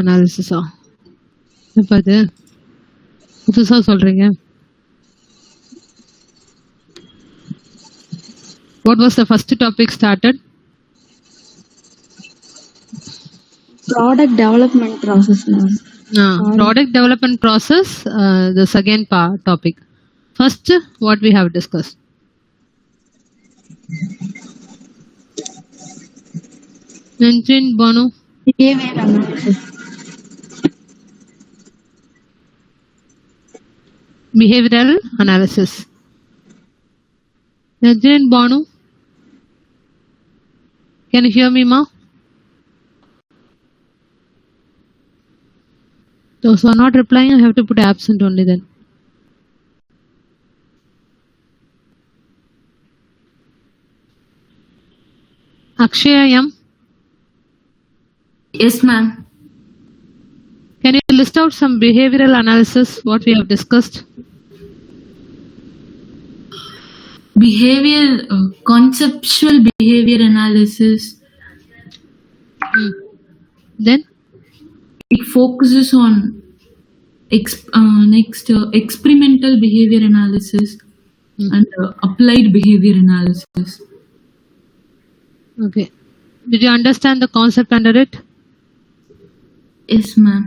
அனாலிசிஸா? இப்ப அது புதுசா சொல்றீங்க. What was the first topic started? Product development process, ma'am. Product development process, the second topic. First, what we have discussed. Mention Banu. Behavior analysis. Behavioral analysis. Mention Banu. Can you hear me, ma? Those who are not replying, I have to put absent only then. Akshaya M. Yes, ma'am. Can you list out some behavioral analysis, what we have discussed? Behavior, conceptual behavior analysis. Then? It focuses on experimental behavior analysis and applied behavior analysis. Okay. Did you understand the concept under it? Yes, ma'am.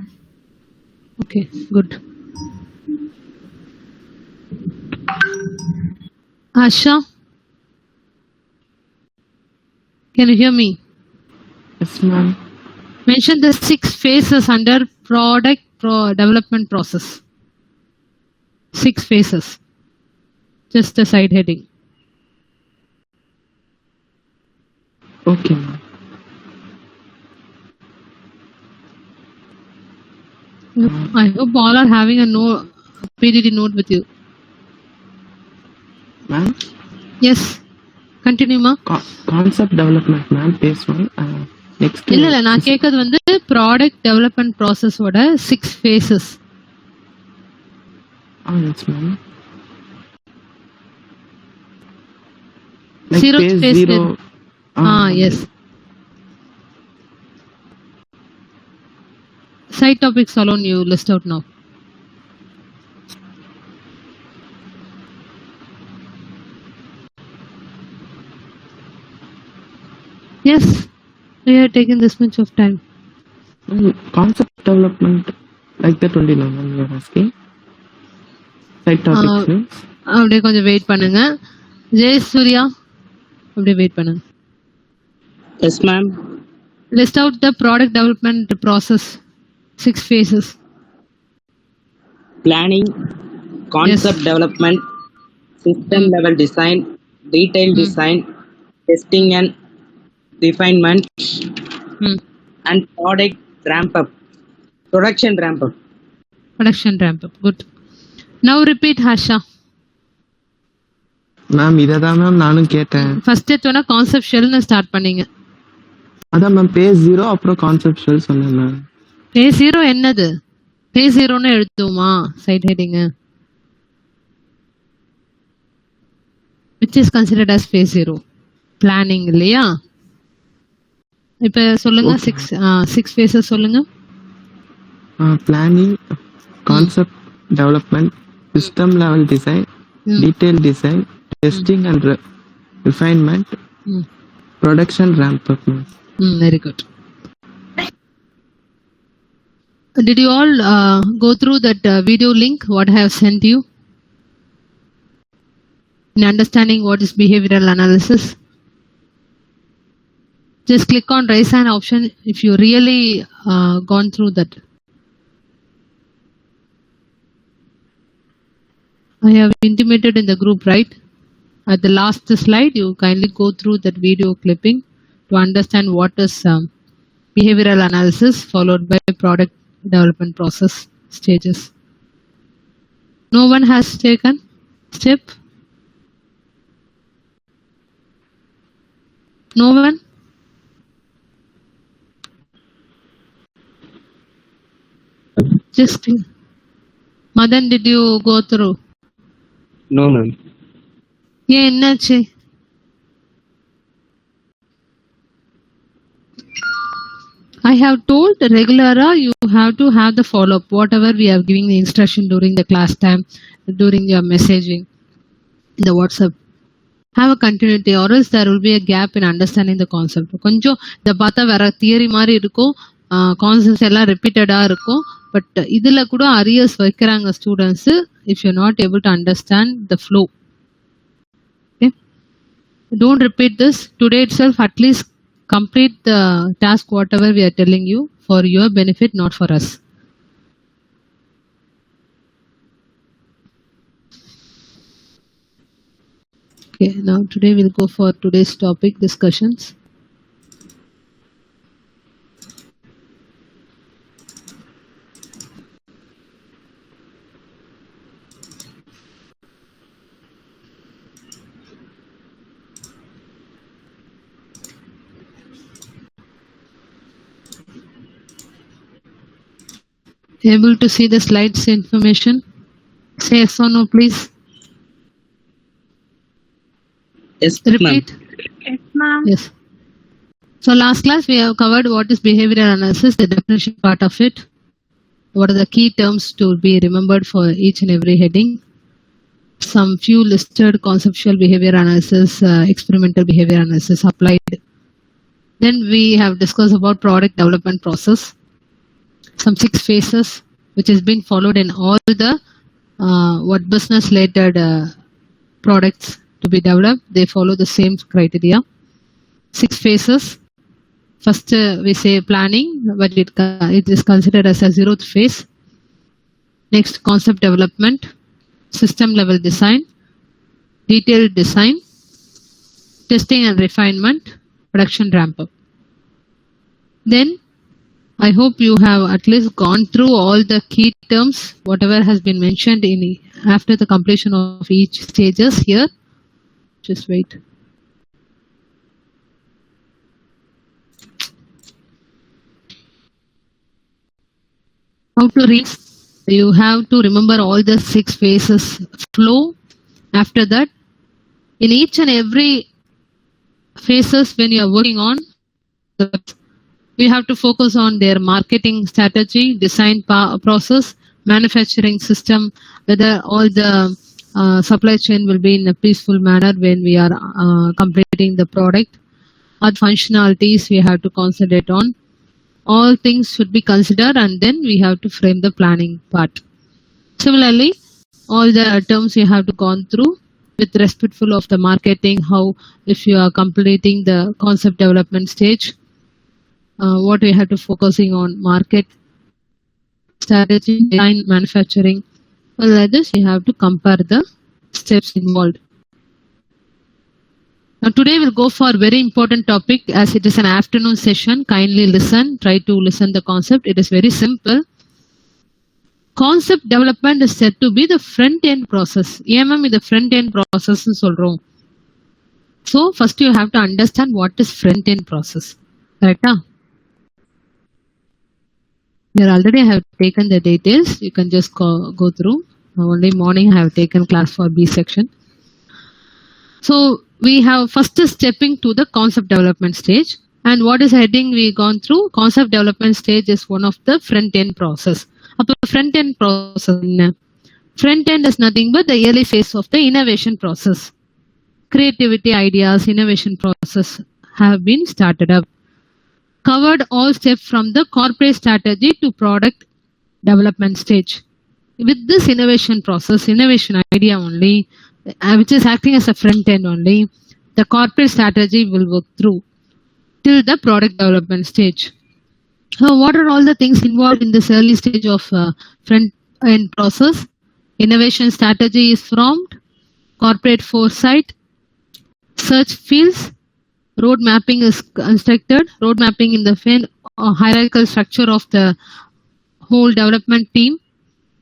Okay, good. Asha, can you hear me? Yes, ma'am. Mention the 6 phases under product development process. 6 phases. Just a side heading. Okay, ma'am. I hope all are having a PDD note with you. Ma'am? Yes. Continue, ma. Concept development, ma'am. Phase 1. Next. இல்ல நான் கேக்குறது வந்து product development ப்ராசஸோட 6 phases. Yes, ma'am. Like Zero phase phase 0. Yes. Side topics alone you list out now. Yes. We are taking this much of time. Concept development, like that only, ma'am, you are asking. Side topics means? அப்படியே கொஞ்சம் wait பண்ணுங்க. ஜெய் சூர்யா அப்படியே wait பண்ணுங்க. Yes, ma'am. List out the product development process. 6 phases. Planning, concept development, system level design, detail design, testing and refinement, and product ramp up. Production ramp up. Production ramp up. Good. Now repeat, Harsha. Ma'am இததான் ma'am நானும் கேட்டேன். First எடுத்தோன்னா கான்செப்சுவல்னு start பண்ணீங்க. அதான் ma'am phase 0 அப்புறம் conceptual சொன்னேன் ma'am. Phase 0 என்னது? Phase 0ன்னு எழுதுவோமா side heading? which is considered as phase 0? Planning இல்லையா? இப்ப சொல்லுங்க 6 phases சொல்லுங்க. Planning, concept development, system level design, detail design, testing and refinement, production ramp up. Very good. Did you all go through that video link what I have sent you in understanding what is behavioral analysis? Just click on raise hand option if you really gone through that. I have intimated in the group, right? At the last slide, you kindly go through that video clipping to understand what is behavioral analysis followed by product development process stages. No one has taken step? No one? Just Madan, did you go through? No, ma'am. ஏன் என்னாச்சு? I have told regular, you have to have the follow-up, whatever we are giving the instruction during the class time, during your messaging, the WhatsApp. Have a continuity or else there will be a gap in understanding the concept. கொஞ்சம் இதை பார்த்தா வேற theory மாதிரி இருக்கும், concepts எல்லாம் ரிப்பீட்டடாக இருக்கும். But இதில் கூட அரியர்ஸ் வைக்கிறாங்க students if you not able to understand the flow. Okay, don't repeat this today it self. At least complete the task whatever we are telling you for your benefit, not for us. Okay, now today we'll go for today's topic discussions. Able to see the slides information? Say yes or no, please. Yes, ma'am. Repeat. Yes, ma'am. Yes. So last class we have covered what is behavioral analysis, the definition part of it. What are the key terms to be remembered for each and every heading? Some few listed conceptual behavior analysis, experimental behavior analysis applied. Then we have discussed about product development process. Some 6 phases which has been followed in all the what business related products to be developed. They follow the same criteria. 6 phases. First we say planning, but it is considered as a 0th phase. Next, concept development, system level design, detailed design, testing and refinement, production ramp up. Then I hope you have at least gone through all the key terms, whatever has been mentioned in after the completion of each stages here. Just wait. How to read? You have to remember all the 6 phases flow. After that, in each and every phases when you are working on, we have to focus on their marketing strategy, design process, manufacturing system, whether all the supply chain will be in a peaceful manner when we are completing the product. What functionalities we have to concentrate on. All things should be considered and then we have to frame the planning part. Similarly, all the terms you have to gone through with respectful of the marketing, how if you are completing the concept development stage, what we have to focusing on market strategy, design, manufacturing. Well, like this, you have to compare the steps involved. Now today we'll go for a very important topic as it is an afternoon session. Kindly listen, try to listen the concept. It is very simple. Concept development is said to be the front end process. EMM is the front end process. So first you have to understand what is front end process. Correct? Here already I have taken the details. You can just go through. Only morning I have taken class for B section. So we have first stepping to the concept development stage. And what is heading we gone through? Concept development stage is one of the front end process. Front end process. Front end is nothing but the early phase of the innovation process. Creativity, ideas, innovation process have been started up. Covered all steps from the corporate strategy to product development stage. With this innovation process, innovation idea only, which is acting as a front end only, the corporate strategy will work through till the product development stage. So what are all the things involved in this early stage of front end process? Innovation strategy is formed, corporate foresight, search fields, road mapping is constructed, road mapping in the hierarchical structure of the whole development team,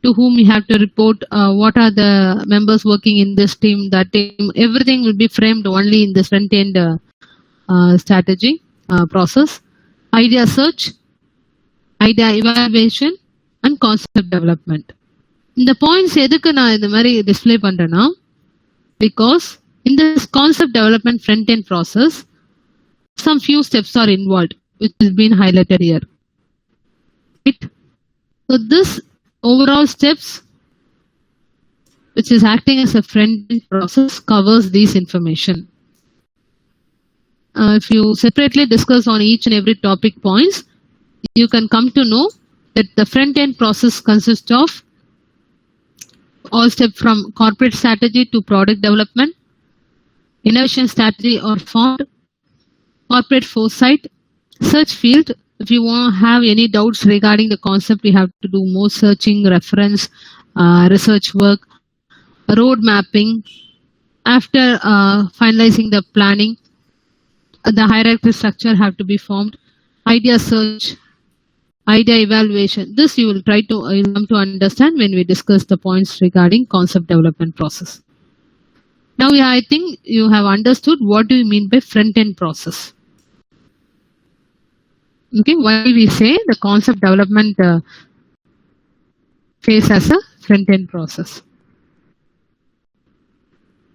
to whom you have to report what are the members working in this team, that team, everything will be framed only in this front end strategy process. Idea search, idea evaluation and concept development. இந்த points எதுக்கு நான் இந்த மாதிரி display பண்றேன்னா, because in this concept development front end process some few steps are involved which has been highlighted here. right? So this overall steps, which is acting as a front-end process, covers these information. If you separately discuss on each and every topic points, you can come to know that the front-end process consists of all steps from corporate strategy to product development, innovation strategy or formed, corporate foresight, search field. If you want to have any doubts regarding the concept, you have to do more searching, reference, research work, road mapping. After finalizing the planning, the hierarchy structure have to be formed, idea search, idea evaluation. This you will try to come to understand when we discuss the points regarding concept development process. Now I think you have understood what do you mean by front-end process. Okay, why we say the concept development phase as a front-end process.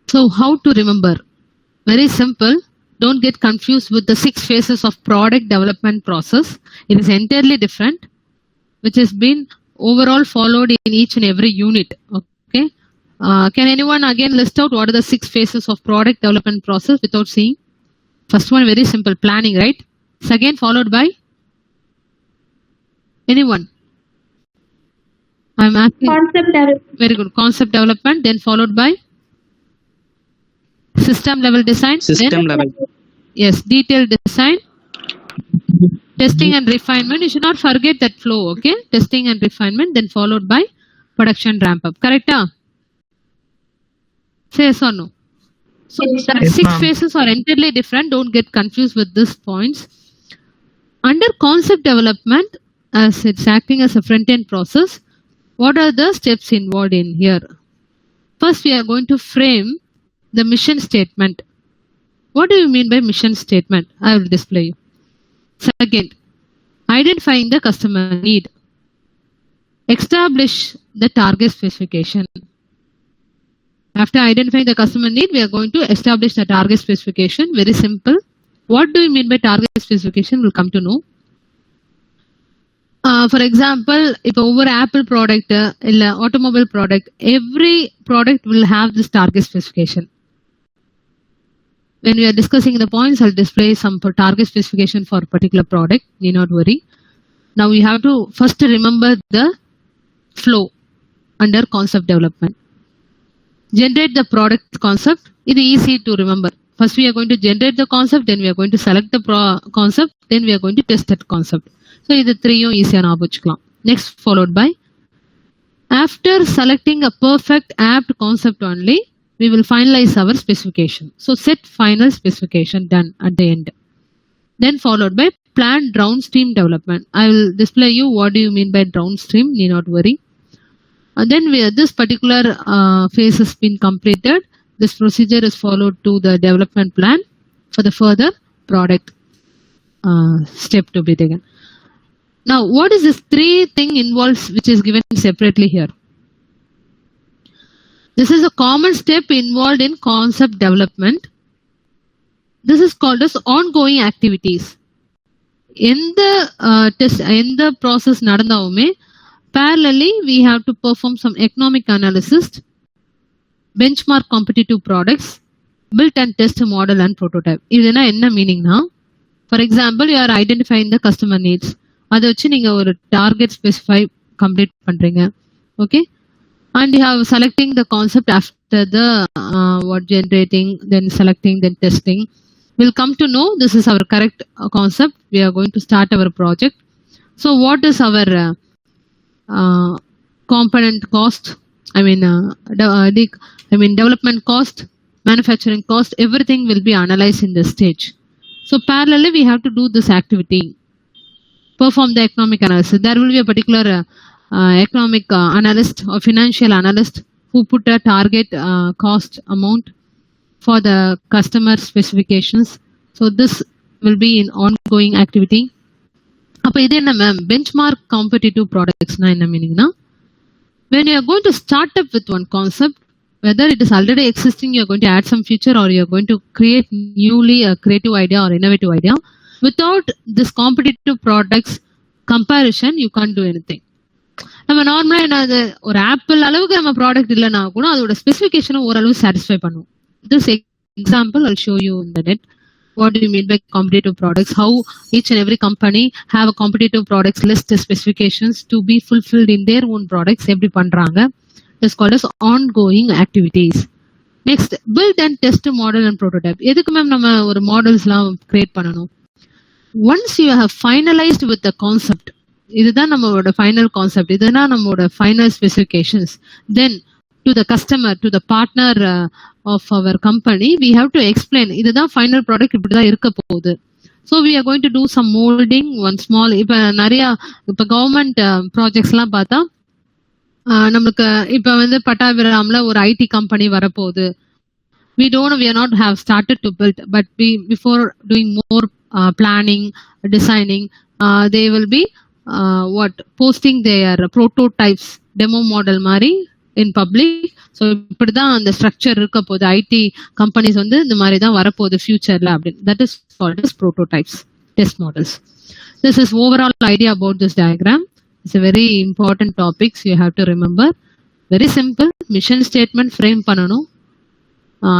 So how to remember? Very simple. Don't get confused with the 6 phases of product development process. It is entirely different, which has been overall followed in each and every unit. Okay. Can anyone again list out what are the 6 phases of product development process without seeing? First one, very simple, planning, right? Second, followed by anyone? I'm asking. Concept development. Very good. Concept development, then followed by system level design. System then, level. yes, detailed design, testing and refinement. You should not forget that flow. Okay, testing and refinement, then followed by production ramp up. Correct? Say yes or no? So Yes, the Yes, 6 ma'am. phases are entirely different. Don't get confused with these points. Under concept development, as it's acting as a front-end process, what are the steps involved in here? First, we are going to frame the mission statement. What do you mean by mission statement? I will display you. Second, identifying the customer need. Establish the target specification. After identifying the customer need, we are going to establish the target specification. Very simple. What do you mean by target specification? We'll come to know. For example, if over Apple product, automobile product, every product will have this target specification. When we are discussing the points, I'll display some target specification for a particular product. Need not worry. Now we have to first remember the flow under concept development. Generate the product concept. It is easy to remember. First we are going to generate the concept, then we are going to select the concept, then we are going to test that concept. So this three easy and abuchkalam. Next followed by, after selecting a perfect apt concept only, we will finalize our specification. So set final specification done at the end. Then followed by planned downstream development. I will display you what do you mean by downstream. Need not worry. And then this particular phase has been completed. This procedure is followed to the development plan for the further product step to be taken. Now, what is this 3 thing involves which is given separately here? This is a common step involved in concept development. This is called as ongoing activities. In the process nadandavume, parallelly we have to perform some economic analysis, benchmark competitive products, build and test a model and prototype. This is meaning now. For example, you are identifying the customer needs. அதை வச்சு நீங்க ஒரு target specify complete பண்றீங்க. Okay, and you have selecting the concept after the what generating, then selecting, then testing. We'll come to know this is our correct concept. We are going to start our project. So what is our component cost? Development cost, manufacturing cost, everything will be analyzed in this stage. So parallelly we have to do this activity. Perform the economic analysis. There will be a particular economic analyst or financial analyst who put a target cost amount for the customer specifications. So this will be in ongoing activity. அப்ப இது என்ன ma'am, benchmark competitive products na enna meaning na, when you are going to start up with one concept, whether it is already existing, you are going to add some feature or you are going to create newly a creative idea or innovative idea. Without this competitive products, comparison, you can't do anything. நம்ம நார்மலா என்னது ஒரு apple அளவுக்கு நம்ம product இல்லைன்னா கூட அதோட ஸ்பெசிஃபிகேஷனை ஓரளவு சாட்டிஸ்ஃபை பண்ணும். This example I'll show you in the net. What do you mean by competitive products? How each and every company have a competitive products list specifications to be fulfilled in their own products. எப்படி பண்றாங்க? It's called as ongoing activities. Next, build and test model and prototype. எதுக்கு ma'am நம்ம ஒரு மாடல்ஸ்லாம் create பண்ணணும்? Once you have finalized with the concept, இதுதான் நம்மளோட final concept, இதுதான் நம்மளோட final specifications, then to the customer, to the partner of our company, we have to explain இதுதான் final product, இப்படிதான் இருக்க போகுது. So we are going to do some moulding, one small. இப்போ நிறைய இப்போ கவர்மெண்ட் ப்ராஜெக்ட்ஸ்லாம் பார்த்தா நம்மளுக்கு இப்போ வந்து பட்டாபிராம்ல ஒரு ஐடி கம்பெனி வரப்போகுது. We are not have started to build, but before doing more planning, designing, they will be posting their prototypes, demo model மாதிரி in public. ஸோ இப்படிதான் அந்த ஸ்ட்ரக்சர் இருக்க போகுது. ஐடி கம்பெனிஸ் வந்து இந்த மாதிரி தான் வரப்போகுது ஃபியூச்சர்ல அப்படின்னு. That is called as prototypes, test models. This is overall idea about this diagram. It's a very important topics you have to remember. Very simple. Mission statement frame பண்ணணும்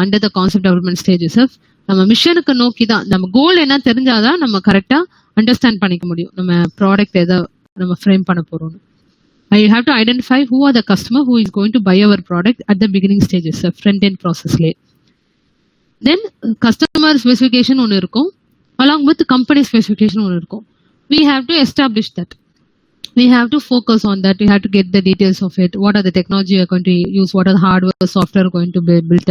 under the concept development stages of. நம்ம மிஷனுக்கு நோக்கி தான், நம்ம கோல் என்ன தெரிஞ்சாதான் நம்ம கரெக்டா understand பண்ணிக்க முடியும் நம்ம ப்ராடக்ட் எதை நம்ம ஃப்ரேம் பண்ண போறோம். You have to identify who are the customer who is going to buy our product at the beginning stages, front end process lay. Then customer specification ஒன்று இருக்கும், along with company specification ஒன்று இருக்கும். We have to establish that. We have to focus on that. We have to get the details of it. What are the technology we are going to use? What are the hardware, software going to be built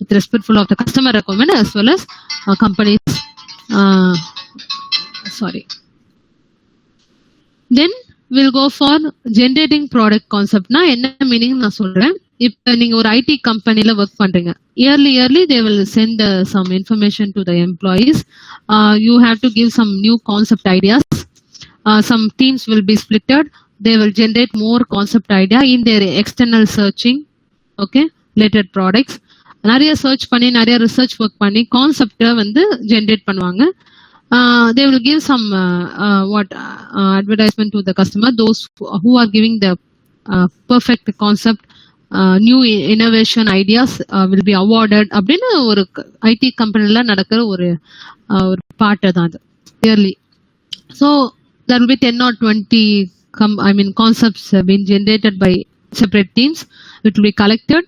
with respectful of the customer requirement as well as companies. Then we'll go for generating product concept. Na enna meaning na solren. If நீங்க ஒரு ID கம்பெனில work பண்றீங்க, yearly they will send some information to the employees. You have to give some new concept ideas. Some teams will be splitted. They will generate more concept idea in their external searching. Okay, related products. நிறைய search பண்ணி நிறைய research work பண்ணி கான்செப்டை வந்து generate பண்ணுவாங்க. They will give some advertisement to the customer. Those who are giving the perfect concept, new innovation ideas will be awarded. அப்படின்னு ஒரு ID கம்பெனில நடக்கிற ஒரு பார்ட் தான் அது yearly. So there will be 10 or 20 concepts being generated by separate teams. It will be collected.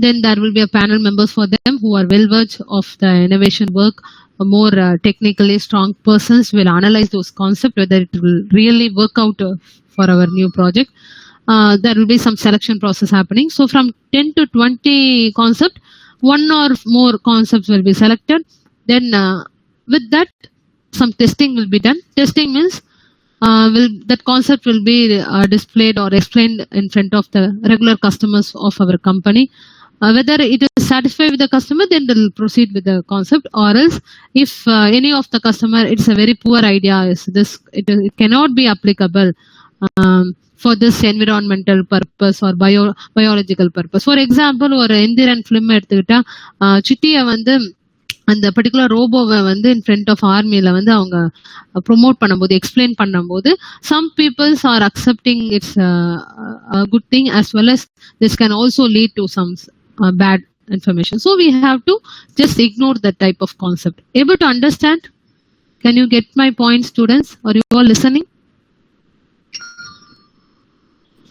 Then there will be a panel members for them who are well versed of the innovation work. More technically strong persons will analyze those concepts, whether it will really work out for our new project. There will be some selection process happening. So from 10 to 20 concept, one or more concepts will be selected. Then with that, some testing will be done. Testing means that concept will be displayed or explained in front of the regular customers of our company. Whether it is satisfied with the customer, then they will proceed with the concept, or else if any of the customer, it's a very poor idea, it cannot be applicable for this environmental purpose or biological purpose. For example, ஒரு Enthiran film எடுத்துக்கிட்டா சிட்டியை வந்து அந்த particular ரோபோவை வந்து in front of ஆர்மியில வந்து அவங்க promote பண்ணும்போது explain பண்ணும்போது some peoples are accepting it's good thing as well as this can also lead to some bad information. So we have to just ignore that type of concept. Able to understand? Can you get my point, students? Are you all listening?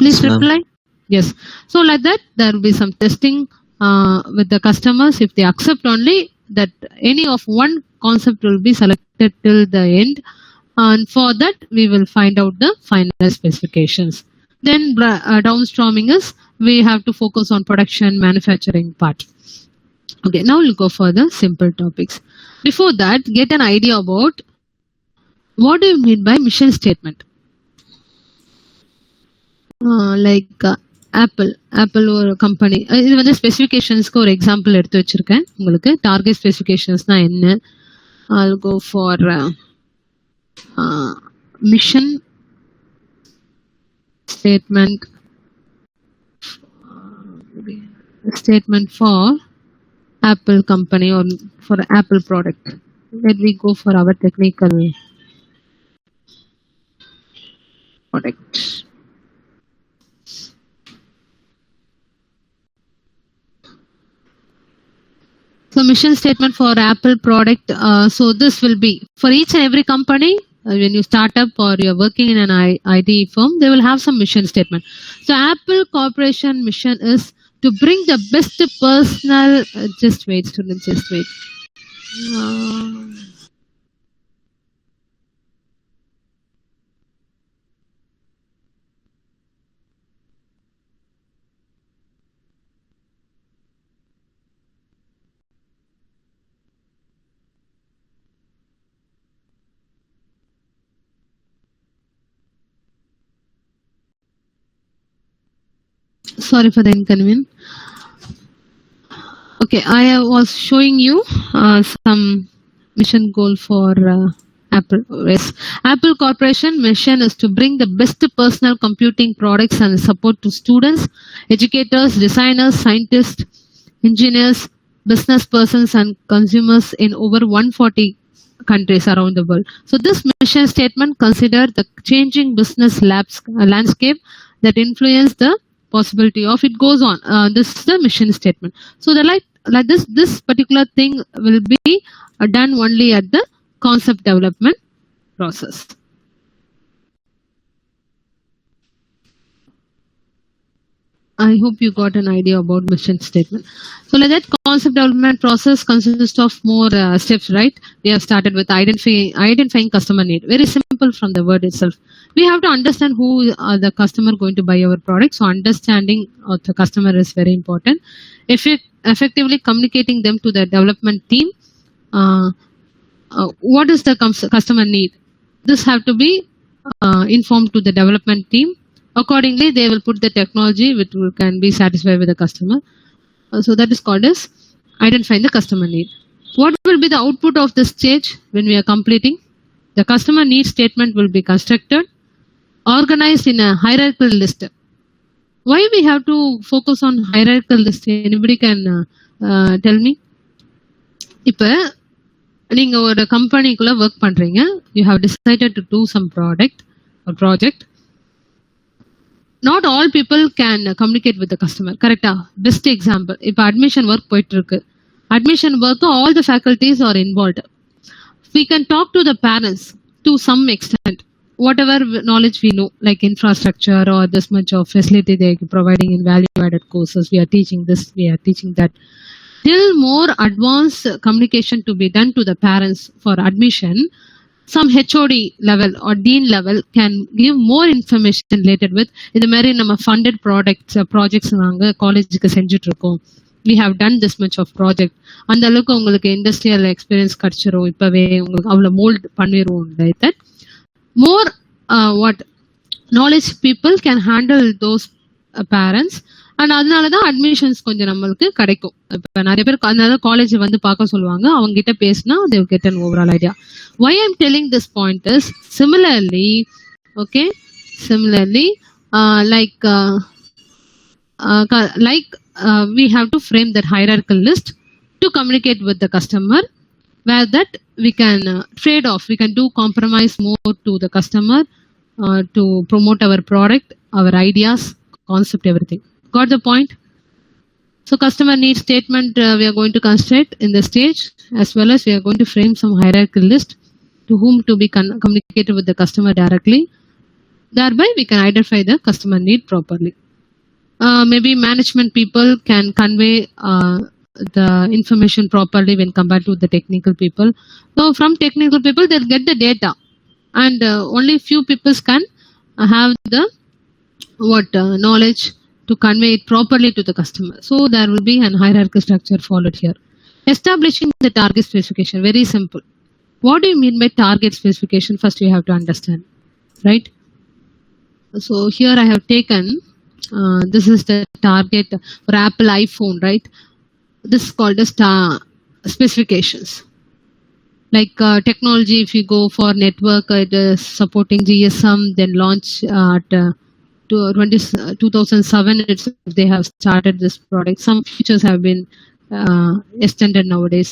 Please reply. Yes. So like that, there will be some testing with the customers. If they accept only, that any of one concept will be selected till the end, and for that we will find out the final specifications. Then downstreaming is we have to focus on production manufacturing part. Okay, now we'll go for the simple topics. Before that, get an idea about what do you mean by mission statement. Like apple ஒரு company, இது வந்து ஸ்பெசிஃபிகேஷன்ஸ்க்கு ஒரு example எடுத்து வச்சிருக்கேன் உங்களுக்கு. Target ஸ்பெசிஃபிகேஷன்ஸ்னா என்ன? I'll go for mission statement for Apple company or for Apple product. Let me go for our technical product. So mission statement for Apple product. So this will be for each and every company. When you start up or you're working in an IT firm, they will have some mission statement. So Apple Corporation mission is to bring the best personal. Just wait, students. Just wait. Sorry for the inconvenience. Okay, I was showing you some mission goal for Apple. Yes. Apple Corporation mission is to bring the best personal computing products and support to students, educators, designers, scientists, engineers, business persons, and consumers in over 140 countries around the world. So this mission statement considers the changing business landscape that influence the possibility of it goes on. This is the mission statement. So the like this particular thing will be done only at the concept development process. I hope you got an idea about mission statement. So like that concept development process consists of more steps, right? We have started with identifying customer need. Very simple from the word itself. We have to understand who are the customer going to buy our product. So understanding of the customer is very important. Effectively communicating them to the development team. What is the customer need? This have to be informed to the development team. Accordingly, they will put the technology which can be satisfied with the customer. So that is called as identifying the customer need. What will be the output of this stage when we are completing? The customer need statement will be constructed, organized in a hierarchical list. Why we have to focus on hierarchical list? Anybody can tell me? இப்போ நீங்க ஒரு கம்பெனிக்குள்ள work பண்றீங்க, you have decided to do some product or project. Not all people can communicate with the customer. Correcta? Best example. If admission work போயிட்டு இருக்கு, admission work all the faculties are involved. We can talk to the parents to some extent. Whatever knowledge we know, like infrastructure or this much of facility they are providing in value-added courses, we are teaching this, we are teaching that. Till more advanced communication to be done to the parents for admission, some HOD level or dean level can give more information related with இந்த மாதிரி நம்ம funded projects நாங்க காலேஜுக்கு செஞ்சுட்டு இருக்கோம். We have done this much of project. அந்த அளவுக்கு உங்களுக்கு இண்டஸ்ட்ரியல் எக்ஸ்பீரியன்ஸ் கிடைச்சிரும், இப்பவே உங்களுக்கு அவ்வளவு மோல்ட் பண்ணிடுவோம். Like that more what knowledge people can handle those parents. And அதனாலதான் அட்மிஷன்ஸ் கொஞ்சம் நம்மளுக்கு கிடைக்கும். இப்ப நிறைய பேர் அதனால காலேஜ் வந்து பார்க்க சொல்லுவாங்க, அவங்க கிட்ட பேசினா they will get an overall idea. Why I'm telling this point is similarly we have to frame that hierarchical list to communicate with the customer, where that we can trade off, we can do compromise more to the customer to promote our product, our ideas, concept, everything. Got the point? So customer needs statement we are going to construct in the stage, as well as we are going to frame some hierarchical list to whom to be communicated with the customer directly. Thereby we can identify the customer need properly. Maybe management people can convey the information properly when compared to the technical people. So from technical people they'll get the data, and only few people can have the knowledge to convey it properly to the customer. So there will be an hierarchical structure followed here. Establishing the target specification, very simple. What do you mean by target specification? First you have to understand, right? So here I have taken this is the target for Apple iPhone, right? This is called as specifications. Like technology, if you go for network, it is supporting GSM, then launch at 2007 they have started this product. Some features have been extended nowadays.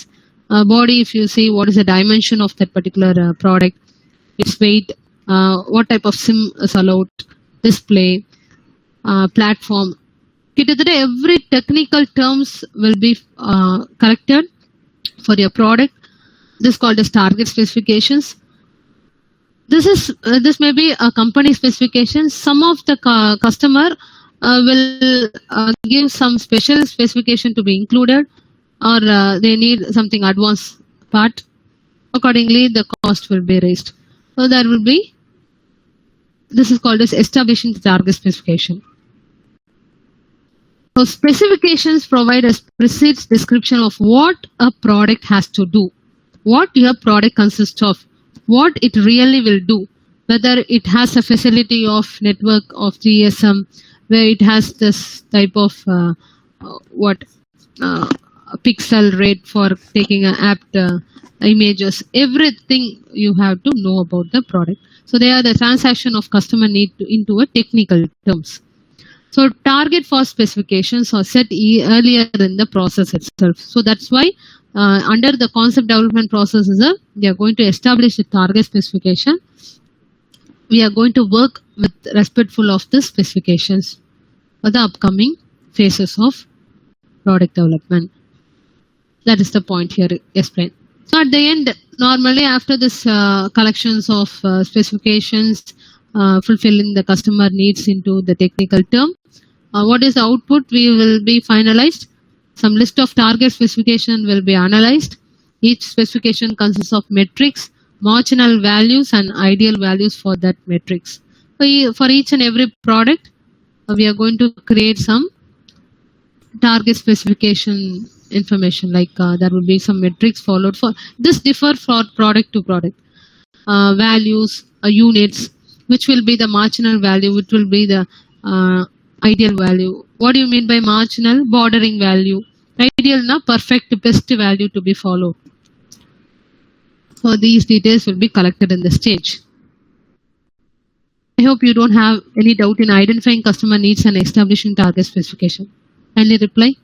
Body, if you see what is the dimension of that particular product, its weight, what type of SIM is allowed, display, platform. கிட்டத்தட்ட every technical terms will be corrected for your product. This is called as target specifications. This may be a company specification. Some of the customer will give some special specification to be included, or they need something advanced part. Accordingly, the cost will be raised. So there will be. This is called as establishing the target specification. So specifications provide a precise description of what a product has to do, what your product consists of, what it really will do, whether it has a facility of network of GSM, where it has this type of pixel rate for taking apt images. Everything you have to know about the product. So they are the transaction of customer need into a technical terms. So target for specifications are set earlier in the process itself. So that's why under the concept development process we are going to establish a target specification. We are going to work with respectful of the specifications for the upcoming phases of product development. That is the point here explained. So at the end, normally after this collections of specifications, fulfilling the customer needs into the technical term, what is the output? We will be finalized. Some list of target specification will be analyzed. Each specification consists of metrics, marginal values, and ideal values for that metrics. For each and every product, we are going to create some target specification information, like there will be some metrics followed. For this differ for product to product. Values, units, which will be the marginal value, which will be the ideal value. What do you mean by marginal? Bordering value. Ideal na perfect best value to be followed. So these details will be collected in the stage. I hope you don't have any doubt in identifying customer needs and establishing target specification. Any reply?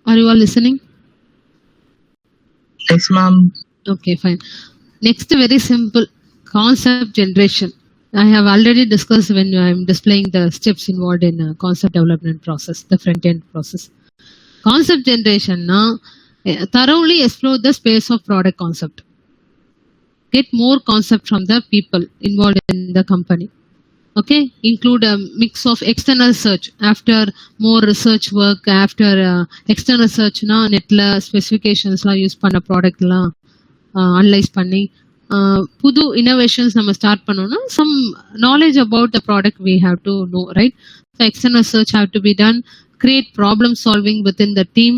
Are you all listening? Yes, ma'am. Okay, fine. Next, very simple concept generation. I have already discussed when I am displaying the steps involved in concept development process, the front end process. Concept generation now thoroughly explore the space of product concept. Get more concept from the people involved in the company. Okay, include a mix of external search. After more research work, after external search na netla specifications la use panna product la analyze panni புது innovations நம்ம start பண்ணோம்னா some knowledge about the product we have to know, right? So external search have to be done. Create problem solving within the team.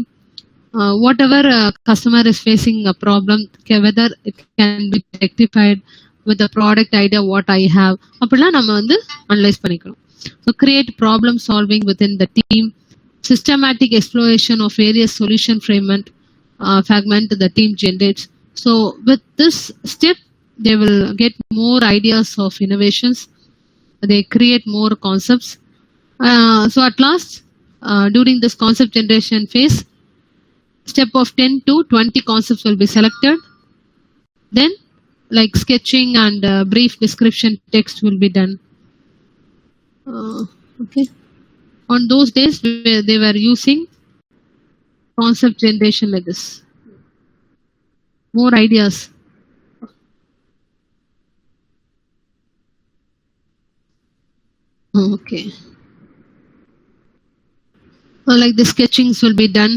Whatever customer is facing a problem, whether it can be rectified with the product idea what I have, அப்படிலாம் நம்ம வந்து analyse பண்ணிக்கணும். So create problem solving within the team. Systematic exploration of various solution fragment the team generates. So with this step, they will get more ideas of innovations. They create more concepts. So at last, during this concept generation phase, step of 10 to 20 concepts will be selected. Then, like sketching and brief description text will be done. Okay. On those days, they were using concept generation like this. More ideas. Okay. So like the sketchings will be done.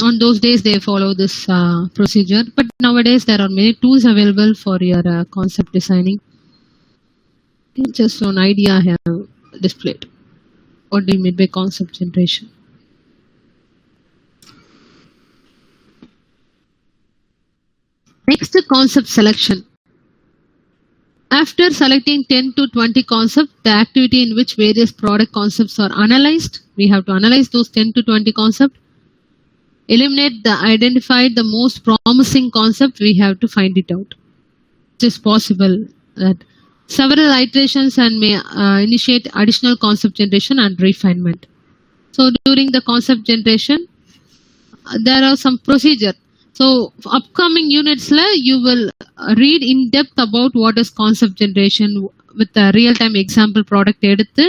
On those days they follow this procedure, but nowadays there are many tools available for your concept designing. Just one idea I have displayed. What do you mean by concept generation? Next, concept selection. After selecting 10 to 20 concepts, the activity in which various product concepts are analyzed, we have to analyze those 10 to 20 concepts. Identify the most promising concept, we have to find it out. It is possible that several iterations and may initiate additional concept generation and refinement. So during the concept generation, there are some procedure. So upcoming units la you will read in depth about what is concept generation with a real time example product எடுத்து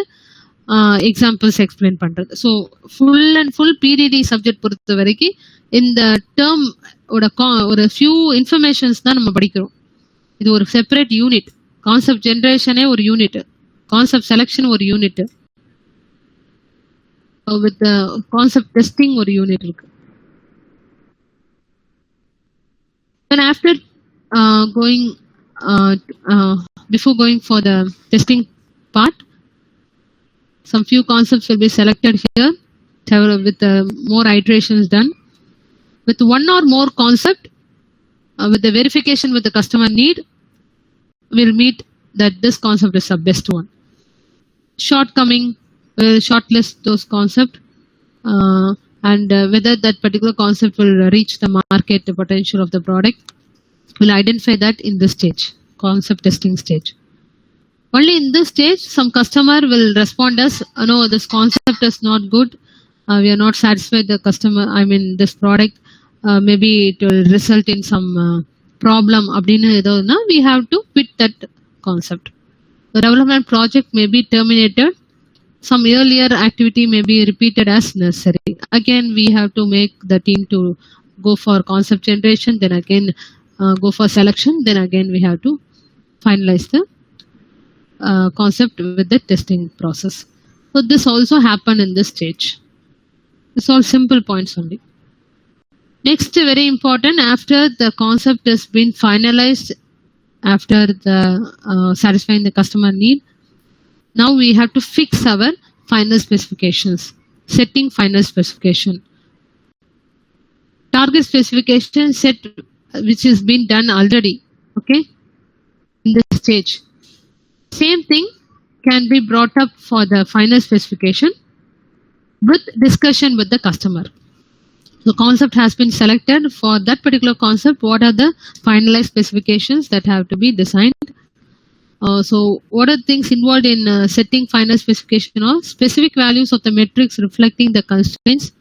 examples explain பண்றது. So full and full PTT subject பொறுத்த வரைக்கும் இந்த term ஒரு few informations தான் நம்ம படிக்கிறோம். இது ஒரு செப்பரேட் யூனிட். கான்செப்ட் ஜென்ரேஷனே ஒரு யூனிட், கான்செப்ட் செலெக்ஷன் ஒரு யூனிட், வித் கான்செப்ட் டெஸ்டிங் ஒரு யூனிட் இருக்கு. Then after before going for the testing part, some few concepts will be selected here with more iterations done. With one or more concept, with the verification with the customer need, we'll meet that this concept is the best one. Shortcoming, we'll shortlist those concepts and whether that particular concept will reach the market potential of the product. We'll identify that in this stage, concept testing stage. Only in this stage, some customer will respond as, no, this concept is not good. We are not satisfied the customer, this product. Maybe it will result in some problem. We have to quit that concept. The development project may be terminated. Some earlier activity may be repeated as necessary. Again, we have to make the team to go for concept generation, then again go for selection, then again we have to finalize the concept with the testing process. So this also happened in this stage. It's all simple points only. Next, very important, after the concept has been finalized, after the satisfying the customer need, now we have to fix our final specifications, setting final specification. Target specification set, which has been done already, okay, in this stage. Same thing can be brought up for the final specification with discussion with the customer. The concept has been selected. For that particular concept, what are the finalized specifications that have to be designed? So what are things involved in setting final specification? Or specific values of the metrics reflecting the constraints.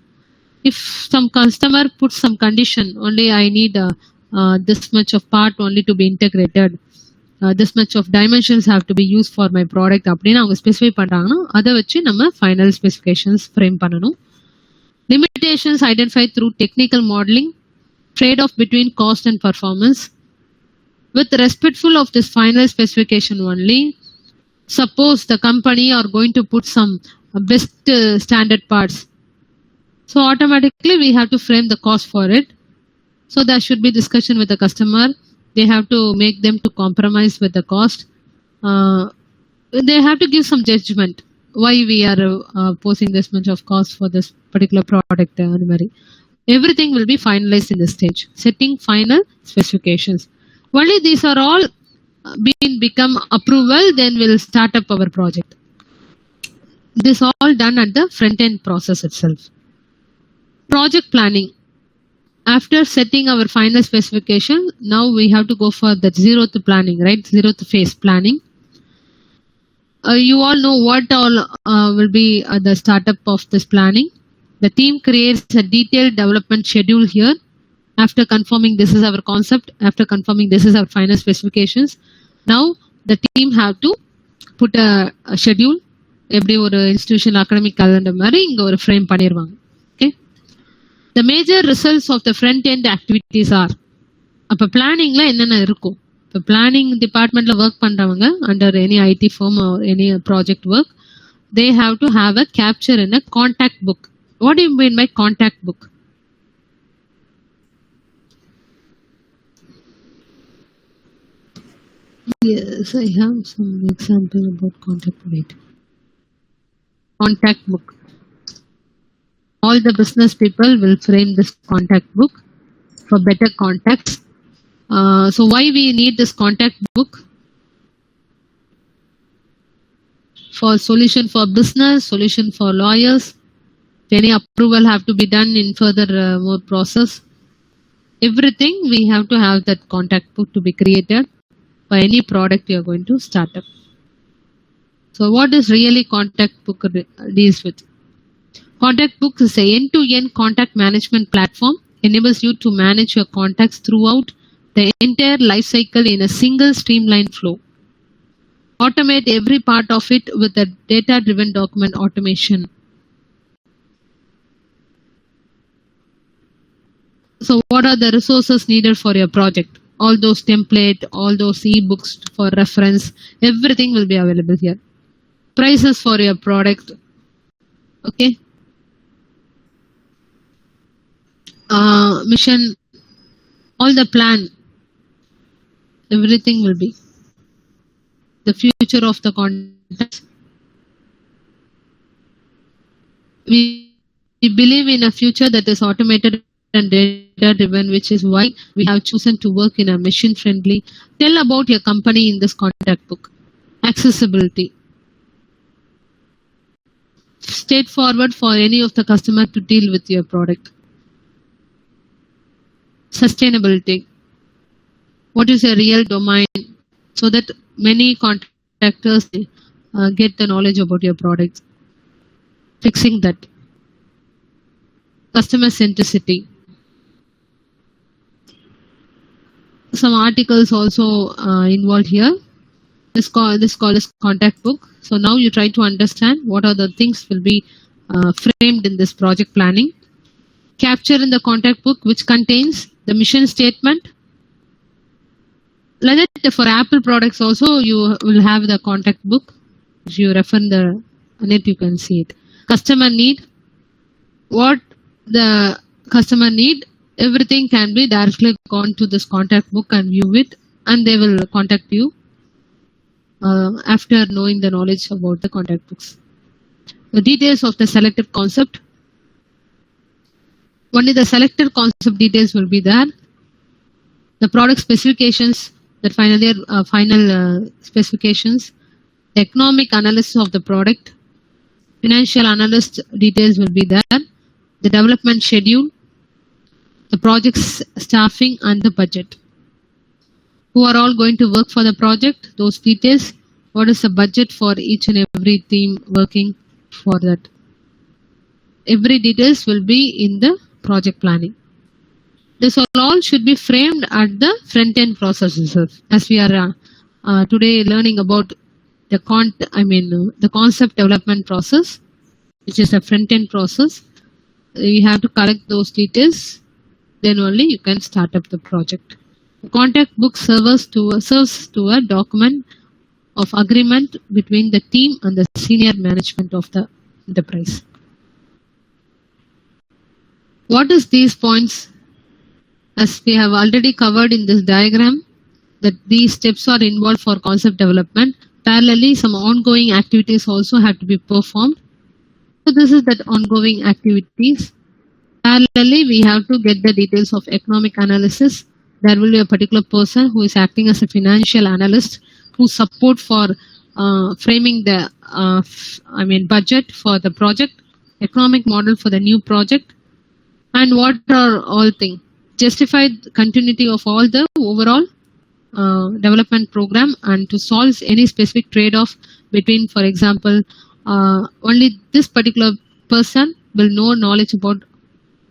If some customer puts some condition, only I need this much of part only to be integrated, this much of dimensions have to be used for my product அப்படின்னு அவங்க specify பண்றாங்கன்னா அதை வச்சு நம்ம final specifications frame பண்ணணும். Limitations identified through technical modeling, trade-off between cost and performance. With respectful of this final specification only, suppose the company are going to put some best standard parts. So automatically we have to frame the cost for it. So there should be discussion with the customer. They have to make them to compromise with the cost. They have to give some judgment. Why we are posing this much of cost for this particular product. Everything will be finalized in this stage. Setting final specifications. Only these are all become approval, then we'll start up our project. This all done at the front end process itself. Project planning. After setting our final specification, now we have to go for the zeroth planning, right? Zeroth phase planning. You all know what all will be the startup of this planning. The team creates a detailed development schedule here. After confirming this is our concept, after confirming this is our final specifications, now the team have to put a schedule. Every ஒரு institution academic calendar மாதிரி இங்க ஒரு frame பண்ணிடுவாங்க. Okay. The major results of the front end activities are, அப்ப பிளானிங்ல என்னென்ன இருக்கும்? இப்போ planning டிபார்ட்மெண்ட்ல ஒர்க் பண்றவங்க under any IT firm or any project work, they have to have a capture in a contact book. What do you mean by contact book? Yes, I have some example about contact book. Contact book. All the business people will frame this contact book for better contacts. So why we need this contact book? For solution for business, solution for lawyers. Any approval have to be done in further more process. Everything we have to have that contact book to be created for any product you are going to start up. So what is really contact book deals with? Contact book is an end-to-end contact management platform enables you to manage your contacts throughout the entire life cycle in a single streamlined flow. Automate every part of it with a data-driven document automation. So what are the resources needed for your project? All those template, all those ebooks for reference, everything will be available here. Prices for your product. Okay. Mission, all the plan, everything will be. The future of the context. We believe in a future that is automated and data driven, which is why we have chosen to work in a machine friendly. Tell about your company in this contact book. Accessibility. Straightforward for any of the customer to deal with your product. Sustainability. What is a real domain so that many contractors get the knowledge about your products. Fixing that. Customer centricity. Some articles also involved here. This call is contact book. So now you try to understand what are the things will be framed in this project planning. Capture in the contact book, which contains the mission statement. Like that, for Apple products also, you will have the contact book. If you refer in the net, you can see it. Customer need. What the customer need, everything can be directly gone to this contact book and view it, and they will contact you after knowing the knowledge about the contact books. The details of the selected concept. Only the selected concept details will be there. The product specifications, the final specifications, the economic analysis of the product, financial analyst details will be there, the development schedule, the project's staffing and the budget. Who are all going to work for the project? Those details. What is the budget for each and every team working for that? Every details will be in the project planning. This all should be framed at the front-end process itself. As we are today learning about the concept development process, which is a front-end process. You have to collect those details. Then only you can start up the project. The contact book serves to a document of agreement between the team and the senior management of the enterprise. What is these points? As we have already covered in this diagram, that these steps are involved for concept development. Parallelly, some ongoing activities also have to be performed. So this is that ongoing activities. Parallelly, we have to get the details of economic analysis. There will be a particular person who is acting as a financial analyst who support for framing the budget for the project, economic model for the new project, and what are all things. Justified continuity of all the overall development program and to solve any specific trade-off between, for example, only this particular person will know knowledge about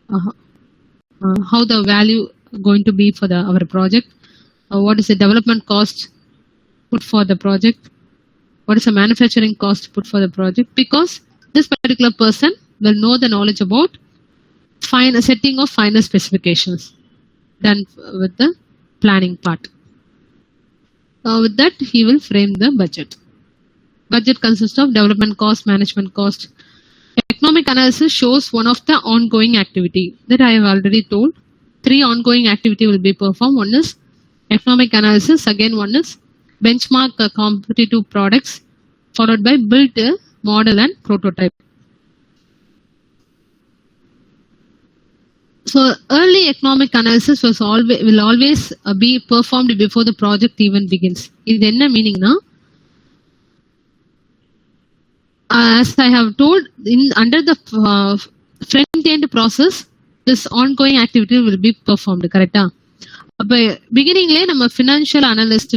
how the value going to be for our project, what is the development cost put for the project, what is the manufacturing cost put for the project, because this particular person will know the knowledge about setting of final specifications done with the planning part. With that, he will frame the budget. Budget consists of development cost, management cost. Economic analysis shows one of the ongoing activity that I have already told. 3 ongoing activity will be performed. One is economic analysis. Again, one is benchmark competitive products, followed by build a model and prototype. So early economic analysis will always be performed before the project even begins. This enna meaning na? As I have told, under the front-end process, this ongoing activity will be performed. Correct? Beginning le financial analyst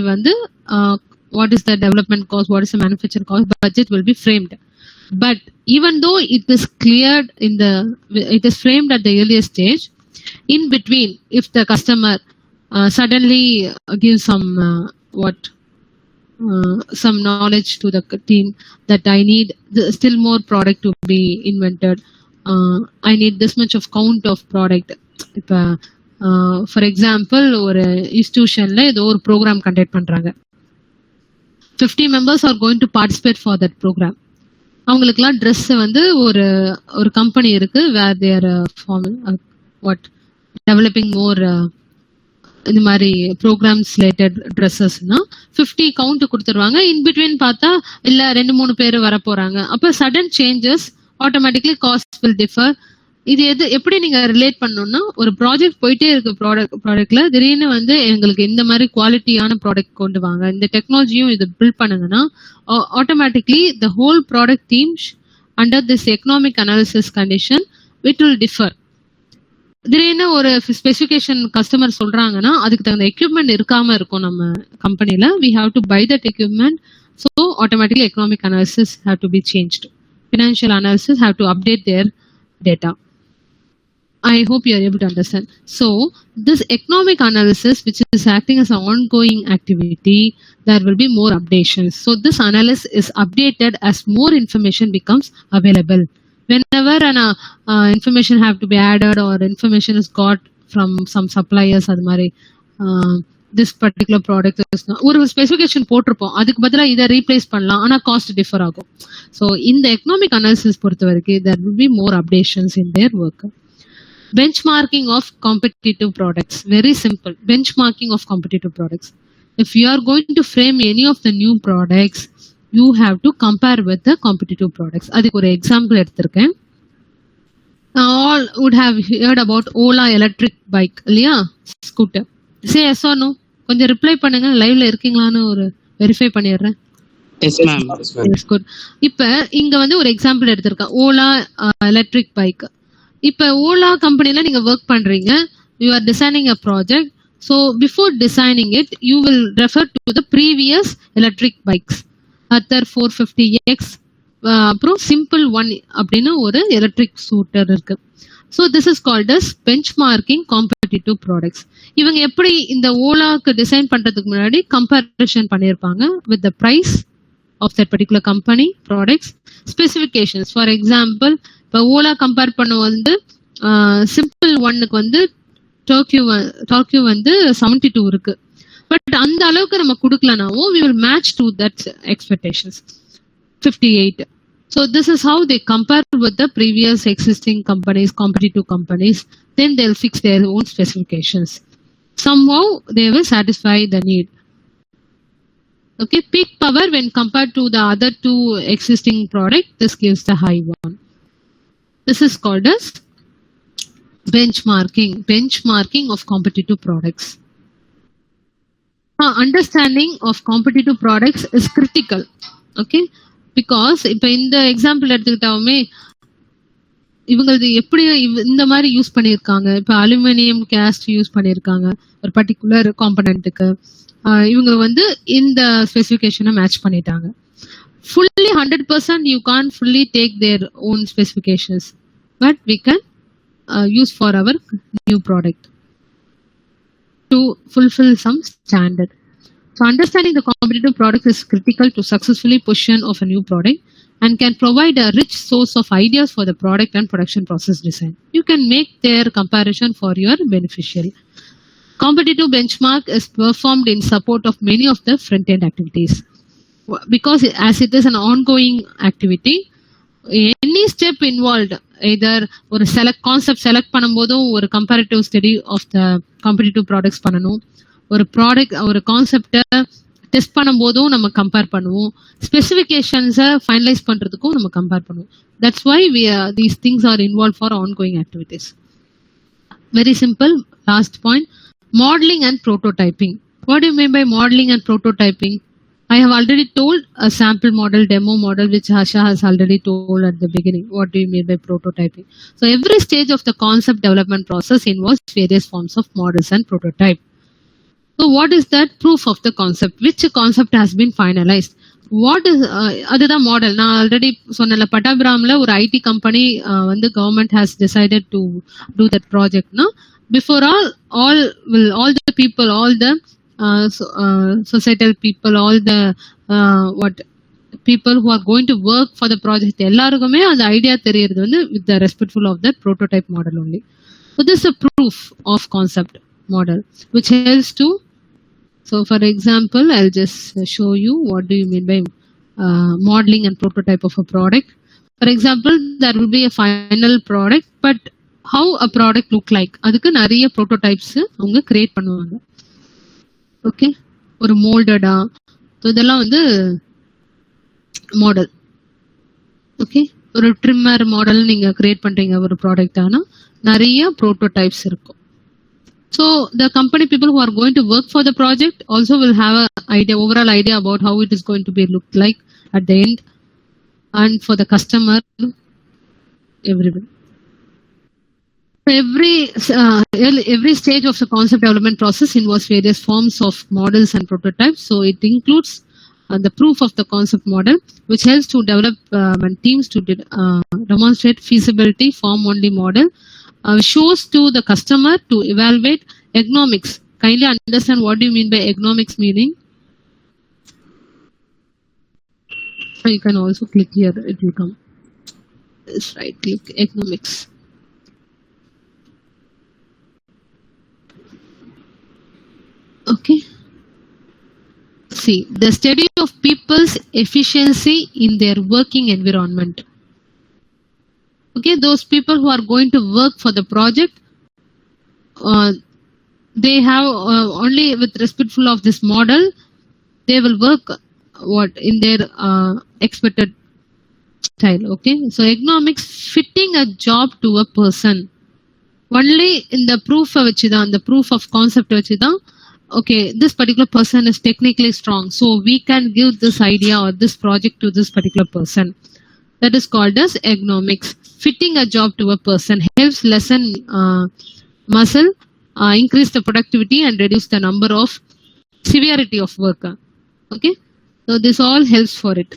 what is the development cost, what is the manufacturing cost, budget will be framed. But even though it is cleared it is framed at the earlier stage, In between, if the customer suddenly gives some knowledge to the team that I need still more product to be invented, I need this much of count of product. இப்போ for example ஒரு இன்ஸ்டிடியூஷன்ல ஏதோ ஒரு program conduct பண்றாங்க, 50 members are going to participate for that program. அவங்களுக்குலாம் dress வந்து ஒரு company இருக்கு வேர் தேர் developing மோர் இந்த மாதிரி ப்ரோக்ராம்ஸ் ரிலேட்டட் ட்ரெஸ்ஸஸ்னா 50 கவுண்ட் கொடுத்துருவாங்க. இன்பிட்வீன் பார்த்தா இல்ல 2-3 பேர் வர போறாங்க. அப்போ sudden changes automatically cost will differ. இது எப்படி நீங்க ரிலேட் பண்ணணும்னா, ஒரு ப்ராஜெக்ட் போயிட்டே இருக்கு, ப்ராடக்ட்ல திடீர்னு வந்து எங்களுக்கு இந்த மாதிரி குவாலிட்டியான ப்ராடக்ட் கொண்டு வாங்க, இந்த டெக்னாலஜியும் இது பில்ட் பண்ணுங்கன்னா automatically the whole product theme under this economic analysis condition it will differ. திடீர்னு ஒரு ஸ்பெசிஃபிகேஷன் கஸ்டமர் சொல்றாங்கன்னா அதுக்கு தகுந்த எக்யூப்மெண்ட் இருக்காம இருக்கும் நம்ம கம்பெனில. We have to buy that equipment. So automatically economic analysis have to be changed. Financial analysis have to update their data. I hope you are able to understand. So this economic analysis, which is acting as an ongoing activity, there will be more updations. So this analysis is updated as more information becomes available. Whenever an information have to be added or information is got from some suppliers, அது மாதிரி this particular product ஒரு specification போட்டிருப்போம், அதுக்கு பதிலாக இதை replace பண்ணலாம், ஆனால் cost differ ஆகும். ஸோ இந்த எக்கனாமிக் அனாலிசிஸ் பொறுத்த வரைக்கும் there will be more updations in their work. Benchmarking of competitive products. Very simple. Benchmarking of competitive products. If you are going to frame any of the new products, you have to compare with the competitive products. அதுக்கு ஒரு example எடுத்திருக்கேன். All would have heard about Ola electric bike, இல்லையா, scooter. Say yes or no. கொஞ்சம் reply பண்ணுங்க, லைவ்ல இருக்கீங்களான்னு ஒரு verify பண்ணிடுறேன். Yes, ma'am. Yes, good. இப்ப இங்க வந்து ஒரு எக்ஸாம்பிள் எடுத்திருக்கேன், ஓலா எலக்ட்ரிக் பைக். இப்ப ஓலா கம்பெனில நீங்க ஒர்க் பண்றீங்க, you are designing a project. So before designing it you will refer to the previous electric bikes. Ather 450X, அப்புறம் சிம்பிள் 1 அப்படின்னு ஒரு எலக்ட்ரிக் ஸ்கூட்டர் இருக்கு. So this is called as benchmarking competitive products. இவங்க எப்படி இந்த ஓலாக்கு டிசைன் பண்றதுக்கு முன்னாடி கம்பேரிஷன் பண்ணியிருப்பாங்க with the price of that particular company products, specifications. For example இப்போ ஓலா கம்பேர் பண்ண வந்து சிம்பிள் 1க்கு வந்து டார்க்யூ வந்து 72 இருக்கு. பட் அந்த அளவுக்கு நம்ம கொடுக்கலனாவும் we will match to that expectations 58. So this is how they compare with the previous existing companies, competitive companies. Then they'll fix their own specifications. Somehow they will satisfy the need. Okay, peak power when compared to the other two existing product, this gives the high one. This is called as benchmarking of competitive products. Understanding of competitive products is critical. Okay, because இப்போ இந்த example எடுத்துக்கிட்டாலுமே இவங்களது எப்படி இந்த மாதிரி use பண்ணியிருக்காங்க. இப்போ aluminium caste use பண்ணியிருக்காங்க ஒரு particular காம்பனண்ட்டுக்கு. இவங்க வந்து இந்த ஸ்பெசிஃபிகேஷனை மேட்ச் பண்ணிட்டாங்க. Fully 100% you can't fully take their own specifications, but we can use for our new product to fulfill some standard. So understanding the competitive product is critical to successfully position of a new product and can provide a rich source of ideas for the product and production process design. You can make their comparison for your beneficial. Competitive benchmark is performed in support of many of the front-end activities. Because as it is an ongoing activity, any step involved, either ஒரு concept select பண்ணும்போதும் ஒரு comparative study of the competitive products பண்ணணும். ஒரு product ஒரு கான்செப்டை test பண்ணும்போதும் நம்ம compare பண்ணுவோம். ஸ்பெசிஃபிகேஷன்ஸை ஃபைனலைஸ் பண்றதுக்கும் நம்ம கம்பேர் பண்ணுவோம். That's why these things are involve for ongoing activities. Very simple. Last point, modeling and prototyping. What do you mean by modeling and prototyping? I have already told a sample model, demo model, which Asha has already told at the beginning. What do you mean by prototyping? So every stage of the concept development process involves various forms of models and prototype. So what is that? Proof of the concept. Which concept has been finalized? What is அதுதான் model. நான் already சொன்னல, பட்டாபிராம்ல ஒரு IT company வந்து government has decided to do that ப்ராஜெக்ட்னா, before all the people, all the societal people, all the what people who are going to work for the project, எல்லாருக்குமே அந்த idea தெரியறது வந்து with the respectful of that prototype model only. So this is a proof of concept model which helps to. So for example, I'll just show you what do you mean by modeling and prototype of a product. For example, there will be a final product, but how a product look like, அதுக்கு நிறைய prototypes அவங்க create பண்ணுவாங்க. Okay, ஒரு மோல்டடா, இதெல்லாம் வந்து model. Okay, ஒரு trimmer model நீங்க create பண்றீங்க ஒரு ப்ராடக்ட், ஆனா நிறைய prototypes இருக்கும். So the company people who are going to work for the project also will have a idea, overall idea about how it is going to be look like at the end, and for the customer, everyone. Every stage of the concept development process involves various forms of models and prototypes. So it includes the proof of the concept model, which helps to develop teams to demonstrate feasibility. Form only model shows to the customer to evaluate economics. Kindly understand what do you mean by economics meaning. So you can also click here, it will come. Just right click economics. Okay. See, the study of people's efficiency in their working environment. Okay, those people who are going to work for the project, they have only with respectful of this model, they will work what in their expected style. Okay, so economics fitting a job to a person. Only in the proof vachidan, the proof of concept vachidan, okay, this particular person is technically strong, so we can give this idea or this project to this particular person. That is called as economics. Fitting a job to a person helps lessen muscle, increase the productivity and reduce the number of severity of work. Okay, so this all helps for it.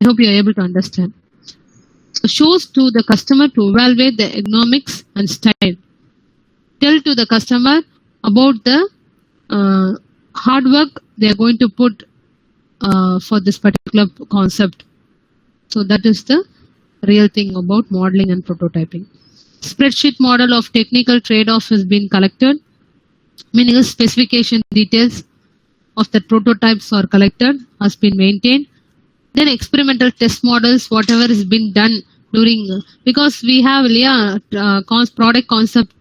I hope you are able to understand. So shows to the customer to evaluate the economics and style. Tell to the customer about the hard work they are going to put for this particular concept. So that is the real thing about modeling and prototyping. Spreadsheet model of technical trade-off has been collected, meaning specification details of the prototypes are collected, has been maintained. Then experimental test models, whatever has been done during, because we have product concept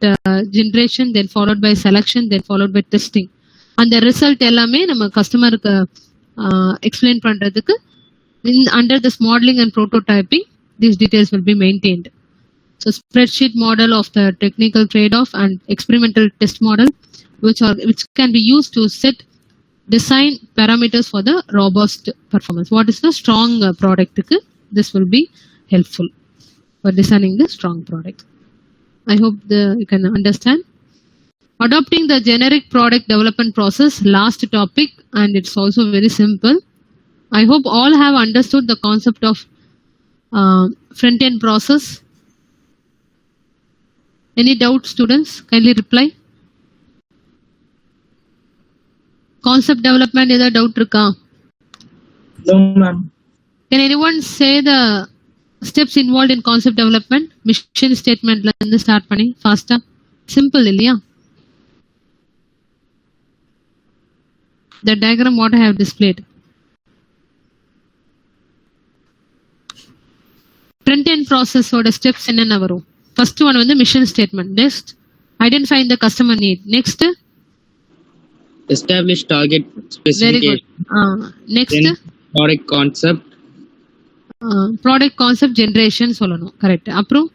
generation, then followed by selection, then followed by testing. And the result ellame நம்ம கஸ்டமருக்கு explain பண்றதுக்கு under this modeling and prototyping, these details will be maintained. So spreadsheet model of the technical trade-off and experimental test model, which can be used to set design parameters for the robust performance. What is the strong product? This will be helpful for designing the strong product. I hope you can understand. Adopting the generic product development process, last topic, and it's also very simple. I hope all have understood the concept of front-end process. Any doubt, students? Kindly reply. Concept development, is there doubt irukka? No, ma'am. Can anyone say the steps involved in concept development? Mission statement la irundhu start panni faster. Simple illaya? The diagram what I have displayed. Front-end process oda steps enna varum? First one வந்து mission statement. Next, identifying the customer need. Next, Establish target very good. specification. Next, Then product concept. product concept generation சொல்லணும். Correct. அப்புறம்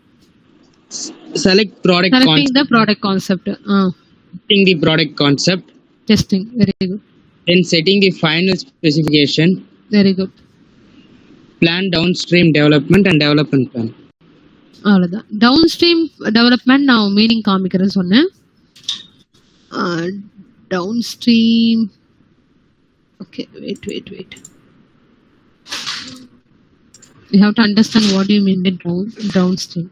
Select product selecting concept. the product concept. Testing the product concept. Testing. Very good. Then setting the final specification. Very good. Plan downstream development and development plan. அவ்வளோதான். Downstream development நான் meaning காமிக்கிறேன்னு சொன்னேன். Downstream, okay, wait. You have to understand what do you mean by downstream.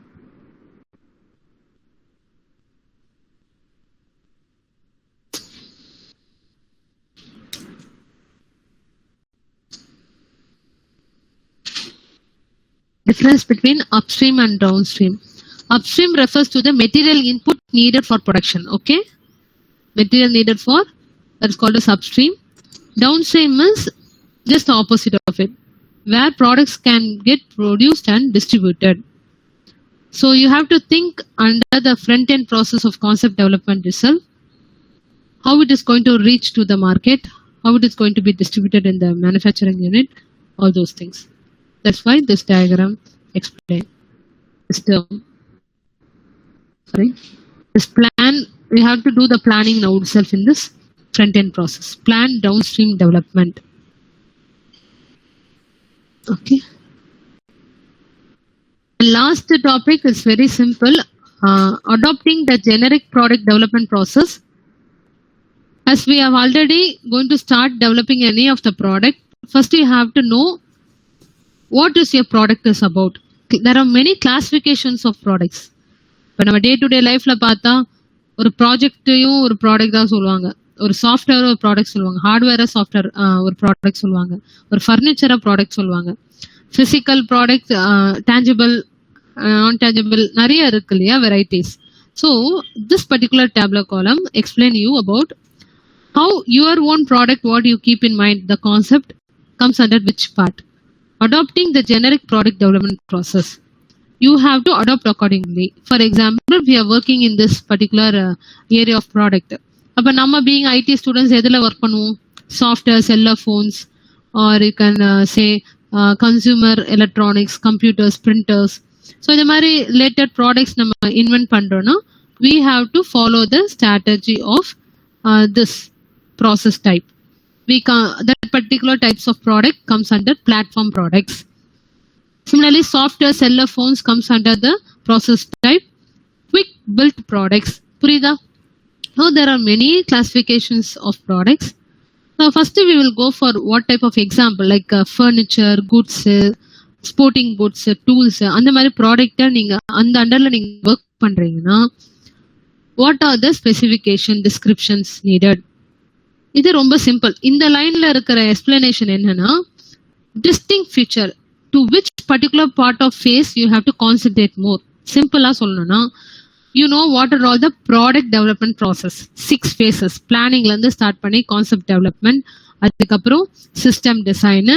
Difference between upstream and downstream. Upstream refers to the material input needed for production. Okay, material needed for, that's called as upstream. Downstream is just the opposite of it, where products can get produced and distributed. So you have to think under the front end process of concept development itself, how it is going to reach to the market, how it is going to be distributed in the manufacturing unit, all those things. That's why this diagram explains this term. Sorry, this plan, we have to do the planning now itself in this front end process. Plan downstream development. Okay. The last topic is very simple. Adopting the generic product development process. As we have already going to start developing any of the product, first you have to know what is your product is about. There are many classifications of products. இப்போ நம்ம day to day லைஃப்ல பார்த்தா ஒரு ப்ராஜெக்டையும் ஒரு product தான் சொல்லுவாங்க, ஒரு software ஒரு ப்ராடக்ட் சொல்லுவாங்க, ஹார்ட்வேரை சாஃப்ட்வேர் ஒரு ப்ராடக்ட் சொல்லுவாங்க, ஒரு ஃபர்னிச்சரை ப்ராடக்ட் சொல்லுவாங்க, physical product, tangible, non tangible, நிறைய இருக்கு இல்லையா varieties. So this particular tablet column explain you about how your own product, what you keep in mind, the concept comes under which part. Adopting the generic product development process, you have to adopt accordingly. For example, we are working in this particular area of product. அப்ப நம்ம being IT students எதுல work பண்ணுவோம்? Software, cellular phones, or you can say consumer electronics, computers, printers. So இந்த மாதிரி related products நம்ம invent பண்றோம்னா we have to follow the strategy of this process type. That particular types of product comes under platform products. Similarly, software, cellular phones comes under the process type quick built products. Purida? Now there are many classifications of products. Now first we will go for what type of example, like furniture, goods, sporting goods, tools. அந்த மாதிரி ப்ராடக்ட்டை நீங்க அந்த அண்டர்ல நீங்க work பண்றீங்கன்னா what are the specification descriptions needed? இது ரொம்ப simple. இந்த லைன்ல இருக்கிற எக்ஸ்பிளனேஷன் என்னன்னா, distinct feature to which particular part of phase you have to concentrate more. சிம்பிளா சொல்லணும்னா, you know what are all the product development process, 6 phases. பிளானிங்ல இருந்து start பண்ணி கான்செப்ட் டெவலப்மெண்ட், அதுக்கப்புறம் system design,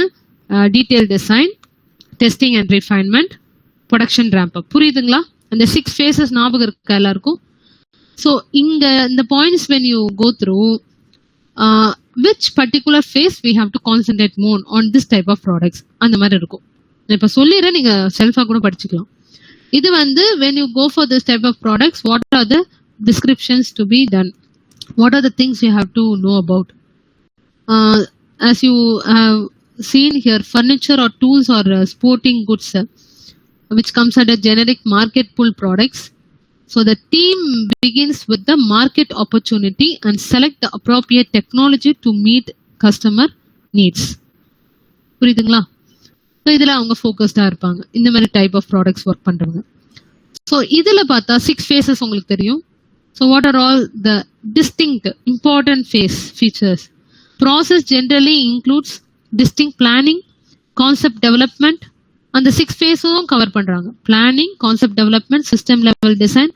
detail design, testing and refinement, production ramp அப். புரியுதுங்களா? அந்த 6 phases ஞாபகம் இருக்கா எல்லாருக்கும்? So in the points when you go through which particular phase we have to concentrate more on this type of products, அந்த மாதிரி இருக்கும். இப்ப சொல்லிடுறேன், நீங்க செல்ஃபா கூட படிச்சுக்கலாம். இது வந்து when you go for this type of products, what are the descriptions to be done, what are the things you have to know about. As you have seen here, furniture or tools or sporting goods which comes under generic market pull products. So the team begins with the market opportunity and select the appropriate technology to meet customer needs. புரியுதுங்களா? So இதில் அவங்க ஃபோக்கஸ்டாக இருப்பாங்க, இந்த மாதிரி type of products work பண்ணுறவங்க. So இதில் பார்த்தா 6 phases உங்களுக்கு தெரியும். So what are all the distinct important features? Process generally includes distinct planning, concept development. அந்த 6 phases கவர் பண்றாங்க. Planning, concept development, system level design,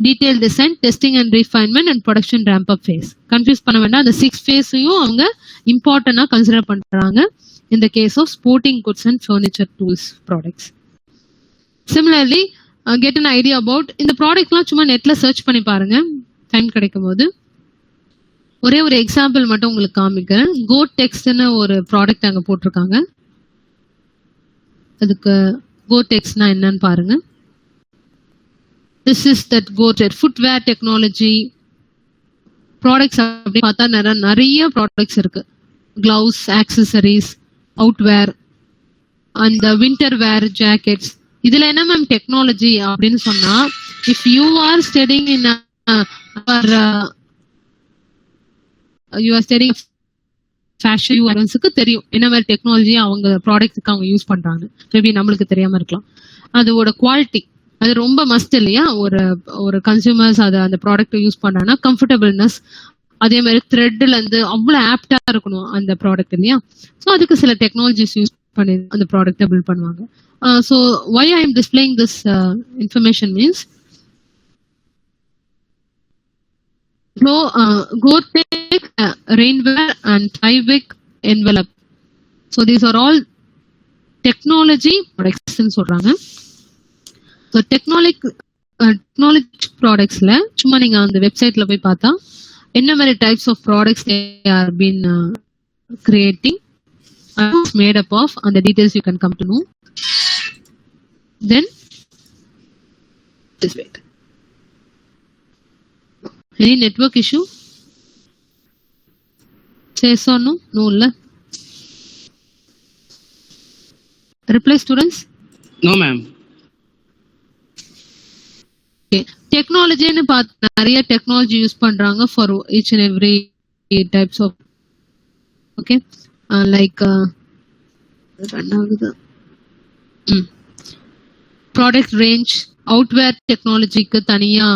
detail design, testing and refinement and production ramp up phase. Confuse பண்ண வேண்டாம், அந்த 6 phases-ஐயும் அவங்க இம்பார்ட்டன்டா consider பண்றாங்க in the case of sporting goods and furniture tools products. Similarly, get an idea about இந்த ப்ராடக்ட்லாம் சும்மா நெட்ல சர்ச் பண்ணி பாருங்க டைம் கிடைக்கும் போது. ஒரே ஒரு எக்ஸாம்பிள் மட்டும் உங்களுக்கு காமிக்கிறேன். கோடெக்ஸ்னு ஒரு ப்ராடக்ட் அங்க போட்டிருக்காங்க. அதுக்கு கோடெக்ஸ்னா என்னன்னு பாருங்க. This is that Gore-Tex footwear technology products. அப்படி பார்த்தா நிறைய ப்ராடக்ட்ஸ் இருக்கு. கிளவுஸ், ஆக்சசரிஸ், அவுட்வேர், அந்த வின்டர் வேர் ஜாக்கெட்ஸ். இதுல என்ன மேம் டெக்னாலஜி அப்படின்னு சொன்னா, if you are studying in fashion ஐட்டம்ஸுக்கு தெரியும் என்ன மாதிரி டெக்னாலஜி அவங்க ப்ராடக்ட்டுக்கு அவங்க யூஸ் பண்றாங்க. மேபி நம்மளுக்கு தெரியாம இருக்கலாம். அதோட குவாலிட்டி அது ரொம்ப மஸ்ட் இல்லையா? ஒரு கன்சியூமர்ஸ் அதை அந்த ப்ராடக்ட் யூஸ் பண்றாங்கன்னா கம்ஃபர்டபுள்னஸ், அதே மாதிரி த்ரெட்ல இருந்து அவ்வளவு ஆப்டா இருக்கணும் அந்த ப்ராடக்ட் இல்லையா? ஸோ அதுக்கு சில டெக்னாலஜிஸ் யூஸ் பண்ணி அந்த ப்ராடக்ட்டை பில்ட் பண்ணுவாங்க. So why I am displaying this information means Gore-Tex, Rainwear and Tyvek envelope. So these are all technology products ன்னு சொல்றாங்க. ஸோ டெக்னாலஜி ப்ராடக்ட்ஸ்ல சும்மா நீங்க அந்த வெப்சைட்ல போய் பார்த்தா என்ன மாதிரி types of products they are been creating made up of அந்த details you can come to know. Then just wait. Any network issue? Yes or no? No illa. Reply students? No ma'am. Okay. Technology னு பார்த்து நிறைய technology use பண்றாங்க for each and every types of okay like run ஆகுது product range அவுட்வேர் டெக்னாலஜிக்கு தனியா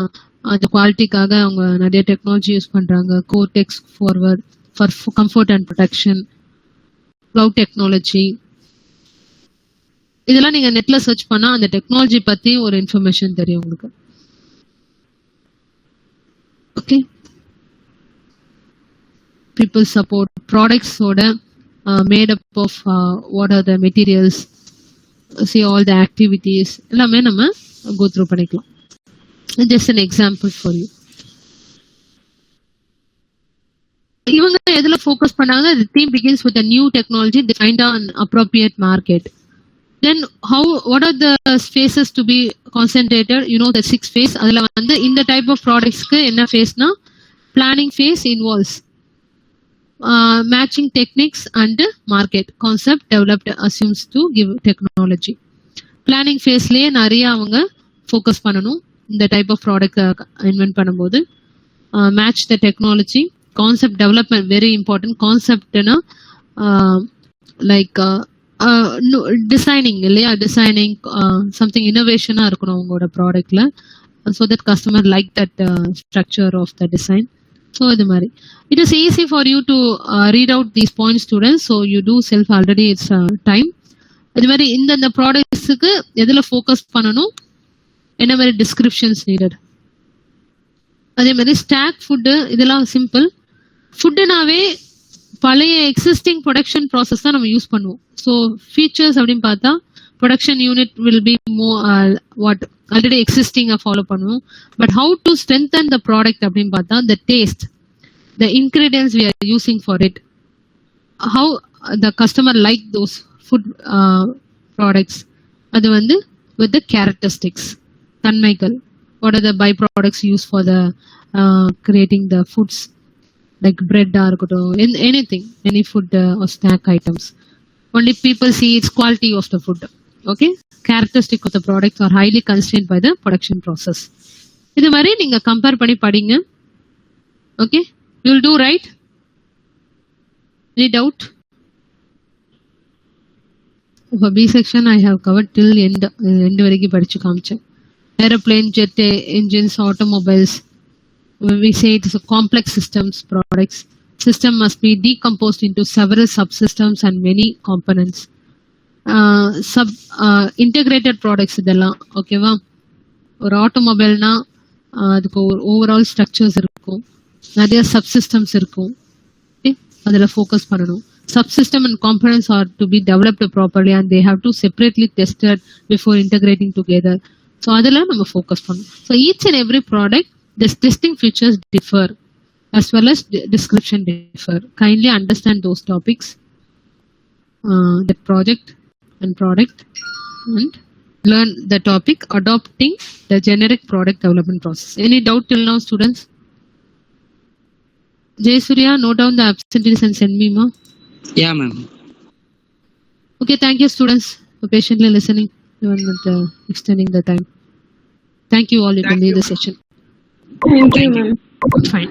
அந்த குவாலிட்டிக்காக அவங்க நிறைய technology use பண்றாங்க. Cortex forward for comfort and protection, cloud technology, இதெல்லாம் நீங்க நெட்ல சர்ச் பண்ணா அந்த டெக்னாலஜி பத்தி ஒரு இன்ஃபர்மேஷன் தெரியும் உங்களுக்கு. ஓகே, பீப்புள் சப்போர்ட் ப்ராடக்ட்ஸோட made up of what are the materials, see all the activities எல்லாமே நம்ம go through பண்ணிக்கலாம். Just an example for you. இவங்க எதுல ஃபோக்கஸ் பண்ணாங்க? The theme begins with a new technology defined on appropriate market. Then what are the phases to be concentrated? You know the 6 phase. அதுல வந்து இந்த type of productsக்கு என்ன phase-னா planning phase involves matching techniques and market concept developed assumes to give technology. Planning phase-லயே நிறைய அவங்க focus பண்ணணும் இந்த type of product invent பண்ணும்போது. Match the technology, concept development very important. கான்செப்ட்னா லைக் டிசைனிங் இல்லையா? டிசைனிங் சம்திங் இன்னோவேஷனாக இருக்கணும் உங்களோட ப்ராடக்ட்ல, so that customer like that structure of the design. So இது மாதிரி it is easy for you to read out these points students. So you do self already it's time. இது மாதிரி இந்த ப்ராடக்ட்ஸுக்கு எதில் ஃபோக்கஸ் பண்ணணும், என்ன மாதிரி டிஸ்கிரிப்ஷன்ஸ் நீடட். அதே மாதிரி ஸ்டாக் ஃபுட்டு, இதெல்லாம் சிம்பிள். ஃபுட்டுனாவே பழைய எக்ஸிஸ்டிங் ப்ரொடக்ஷன் ப்ராசஸ் தான் நம்ம யூஸ் பண்ணுவோம். ஸோ ஃபீச்சர்ஸ் அப்படின்னு பார்த்தா production unit will be what already எக்ஸிஸ்டிங்காக ஃபாலோ பண்ணுவோம். But how to strengthen the product அப்படின்னு பார்த்தா the taste, the ingredients we are using for it, how the customer like those food products. அது வந்து with the characteristics, தன்மைகள். What are the byproducts used for the creating the foods like bread or anything, any food or snack items. Only people see its quality of the food. Okay, characteristic of the products are highly constrained by the production process. இது மாதிரி நீங்க compare பண்ணி படிங்க. Okay, you will do right. Any doubt? For B section I have covered till end வரைக்கும் படிச்சு காமிச்சேன். Aeroplane, jet engines, automobiles. When we say it is a complex systems products, system must be decomposed into several subsystems and many components. Integrated products இதெல்லாம் ஓகேவா? ஒரு ஆட்டோமொபைல்னா அதுக்கு ஒரு overall structures இருக்கும், நிறைய சப்சிஸ்டம்ஸ் இருக்கும். அதில் ஃபோக்கஸ் பண்ணணும். Subsystem and components are to be developed properly and they have to separately tested before integrating together. So adala nama focus pannum. So each and every product, this distinct features differ as well as description differ. Kindly understand those topics, the project and product, and learn the topic adopting the generic product development process. Any doubt till now, students? Jay Surya, note down the absentees and send me ma. Yeah ma'am. Okay, thank you students for patiently listening even with extending the time. Thank you all. You can leave the session. Thank you, ma'am. Fine.